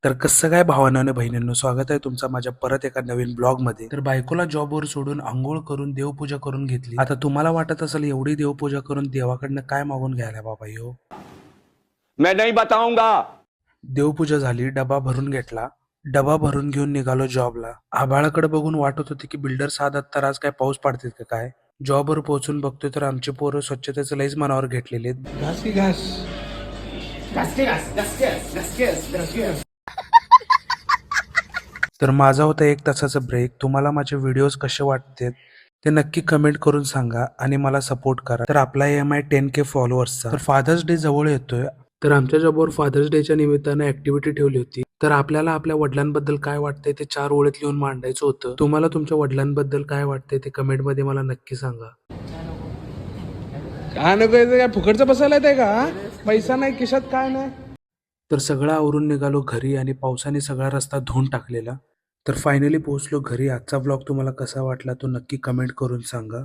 तर कसं काय भावांनो आणि बहिणींनो, स्वागत आहे तुमचं माझ्या परत एका नवीन ब्लॉग मध्ये. तर बायकोला जॉबवर सोडून आंघोळ करून देवपूजा करून घेतली. आता तुम्हाला वाटत असेल एवढी देवपूजा करून देवाकडनं काय मागून घ्यायला बाबा यो. मैं नहीं बताऊंगा. देवपूजा झाली, डबा भरून घेतला. डबा भरून घेऊन निघालो जॉबला. आभाळाकडे बघून वाटत होते की बिल्डर साधात तर आज काय पाऊस पडतील का काय. जॉबवर पोहोचून बघतोय तर आमची पोरं स्वच्छतेचं लईच मनावर घेतलेले आहेत. घास की घास. तर माझा होता 1 तासाचा ब्रेक. तुम्हाला माझे व्हिडिओज कसे वाटते ते नक्की कमेंट करून सांगा आणि मला सपोर्ट करा. तर आपला एम आहे 10K फॉलोअर्सचा. तर फादर्स डे जवळ येतोय. तर आमच्या जॉबवर फादर्स डेच्या निमित्तानं ऍक्टिव्हिटी ठेवली होती. तर आपल्याला आपल्या वडिलांबद्दल काय वाटतंय ते 4 ओळीत लिहून मांडायचं होतं. तुम्हाला तुमच्या वडिलांबद्दल काय वाटतंय ते कमेंट मध्ये मला नक्की सांगा. काय नको याचं, काय फुकटचं बसायला येते का? पैसा नाही खिशात, काय नाही. तर सगळं आवरून निघालो घरी आणि पावसाने सगळा रस्ता धुवून टाकलेला. तर फायनली पोहोचलो घरी. आजचा ब्लॉग तुम्हाला कसा वाटला तो नक्की कमेंट करून सांगा.